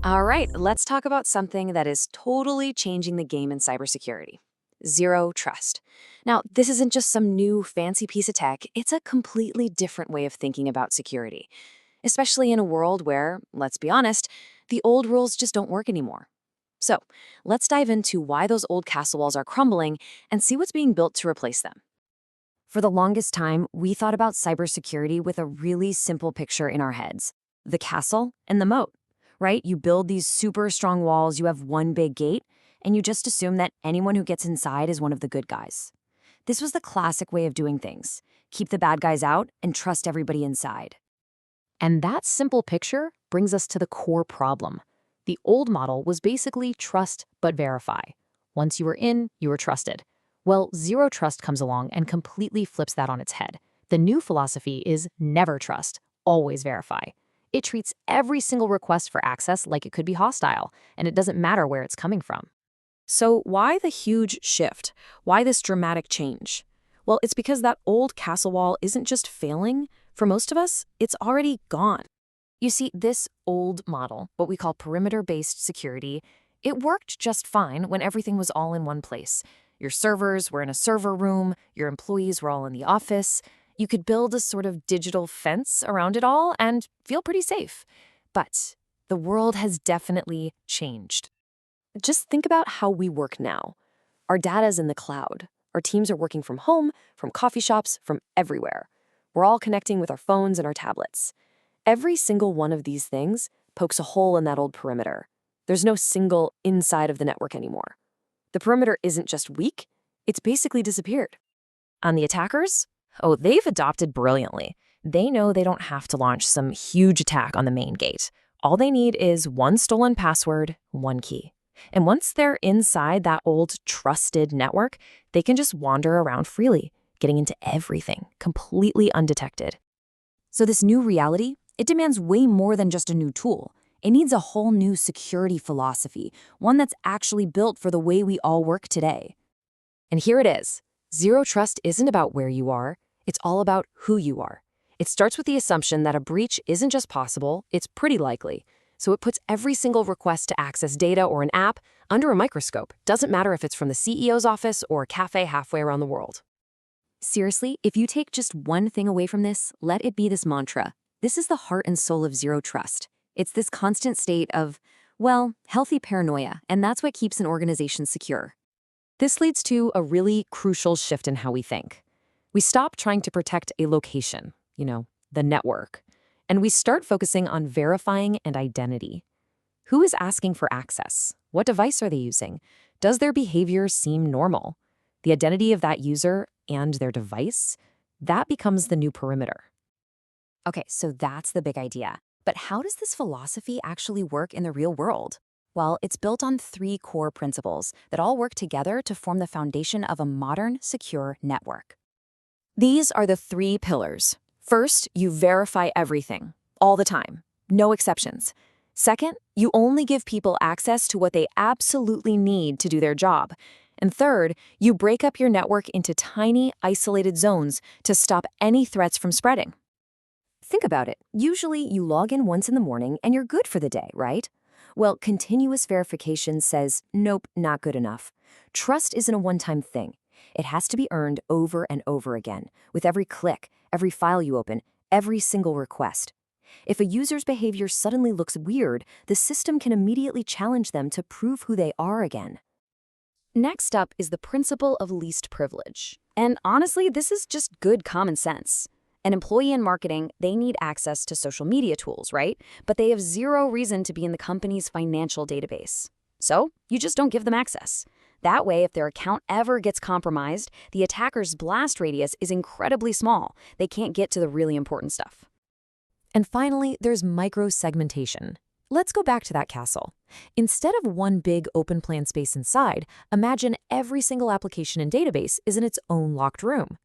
All right, let's talk about something that is totally changing the game in cybersecurity. Zero trust. Now, this isn't just some new fancy piece of tech, it's a completely different way of thinking about security, especially in a world where, let's be honest, the old rules just don't work anymore. So, let's dive into why those old castle walls are crumbling and see what's being built to replace them. For the longest time, we thought about cybersecurity with a really simple picture in our heads: the castle and the moat, right? You build these super strong walls, you have one big gate, and you just assume that anyone who gets inside is one of the good guys. This was the classic way of doing things: keep the bad guys out and trust everybody inside. And that simple picture brings us to the core problem. The old model was basically trust but verify. Once you were in, you were trusted. Well, zero trust comes along and completely flips that on its head. The new philosophy is never trust, always verify. It treats every single request for access like it could be hostile, and it doesn't matter where it's coming from. So why the huge shift? Why this dramatic change? Well, it's because that old castle wall isn't just failing. For most of us, it's already gone. You see, this old model, what we call perimeter-based security, it worked just fine when everything was all in one place. Your servers were in a server room, your employees were all in the office. You could build a sort of digital fence around it all and feel pretty safe. But the world has definitely changed. Just think about how we work now. Our data's in the cloud. Our teams are working from home, from coffee shops, from everywhere. We're all connecting with our phones and our tablets. Every single one of these things pokes a hole in that old perimeter. There's no single inside of the network anymore. The perimeter isn't just weak, it's basically disappeared. On the attackers, oh, they've adopted brilliantly. They know they don't have to launch some huge attack on the main gate. All they need is one stolen password, one key. And once they're inside that old trusted network, they can just wander around freely, getting into everything, completely undetected. So this new reality, it demands way more than just a new tool. It needs a whole new security philosophy, one that's actually built for the way we all work today. And here it is. Zero trust isn't about where you are, it's all about who you are. It starts with the assumption that a breach isn't just possible, it's pretty likely. So it puts every single request to access data or an app under a microscope. Doesn't matter if it's from the CEO's office or a cafe halfway around the world. Seriously, if you take just one thing away from this, let it be this mantra. This is the heart and soul of zero trust. It's this constant state of, well, healthy paranoia, and that's what keeps an organization secure. This leads to a really crucial shift in how we think. We stop trying to protect a location, the network, and we start focusing on verifying and identity. Who is asking for access? What device are they using? Does their behavior seem normal? The identity of that user and their device, that becomes the new perimeter. Okay, so that's the big idea. But how does this philosophy actually work in the real world? Well, it's built on three core principles that all work together to form the foundation of a modern, secure network. These are the three pillars. First, you verify everything, all the time, no exceptions. Second, you only give people access to what they absolutely need to do their job. And third, you break up your network into tiny, isolated zones to stop any threats from spreading. Think about it. Usually, you log in once in the morning and you're good for the day, right? Well, continuous verification says, nope, not good enough. Trust isn't a one-time thing. It has to be earned over and over again, with every click, every file you open, every single request. If a user's behavior suddenly looks weird, the system can immediately challenge them to prove who they are again. Next up is the principle of least privilege. And honestly, this is just good common sense. An employee in marketing, they need access to social media tools, right? But they have zero reason to be in the company's financial database. So you just don't give them access. That way, if their account ever gets compromised, the attacker's blast radius is incredibly small. They can't get to the really important stuff. And finally, there's micro-segmentation. Let's go back to that castle. Instead of one big open plan space inside, imagine every single application and database is in its own locked room.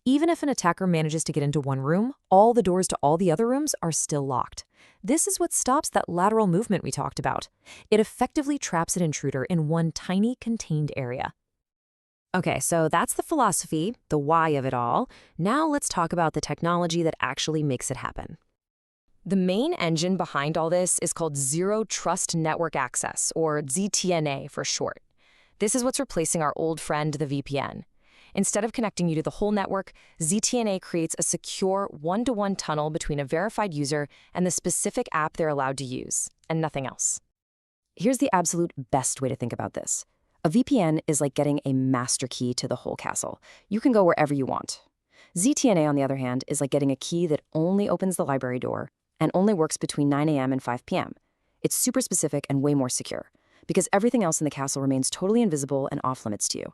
Even if an attacker manages to get into one room, all the doors to all the other rooms are still locked. This is what stops that lateral movement we talked about. It effectively traps an intruder in one tiny, contained area. Okay, so that's the philosophy, the why of it all. Now let's talk about the technology that actually makes it happen. The main engine behind all this is called Zero Trust Network Access, or ZTNA for short. This is what's replacing our old friend, the VPN. Instead of connecting you to the whole network, ZTNA creates a secure one-to-one tunnel between a verified user and the specific app they're allowed to use, and nothing else. Here's the absolute best way to think about this. A VPN is like getting a master key to the whole castle. You can go wherever you want. ZTNA, on the other hand, is like getting a key that only opens the library door and only works between 9 a.m. and 5 p.m. It's super specific and way more secure, because everything else in the castle remains totally invisible and off-limits to you.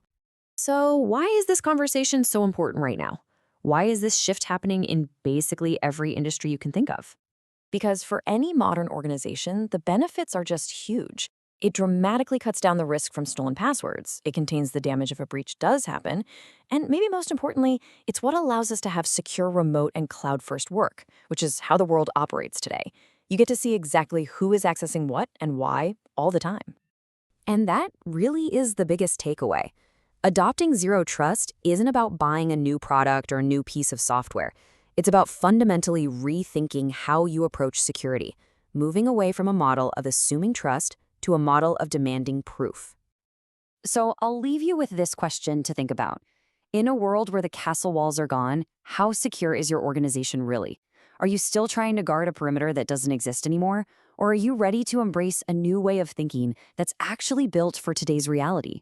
So why is this conversation so important right now? Why is this shift happening in basically every industry you can think of? Because for any modern organization, the benefits are just huge. It dramatically cuts down the risk from stolen passwords. It contains the damage if a breach does happen. And maybe most importantly, it's what allows us to have secure remote and cloud-first work, which is how the world operates today. You get to see exactly who is accessing what and why all the time. And that really is the biggest takeaway. Adopting Zero Trust isn't about buying a new product or a new piece of software. It's about fundamentally rethinking how you approach security, moving away from a model of assuming trust to a model of demanding proof. So I'll leave you with this question to think about. In a world where the castle walls are gone, how secure is your organization really? Are you still trying to guard a perimeter that doesn't exist anymore? Or are you ready to embrace a new way of thinking that's actually built for today's reality?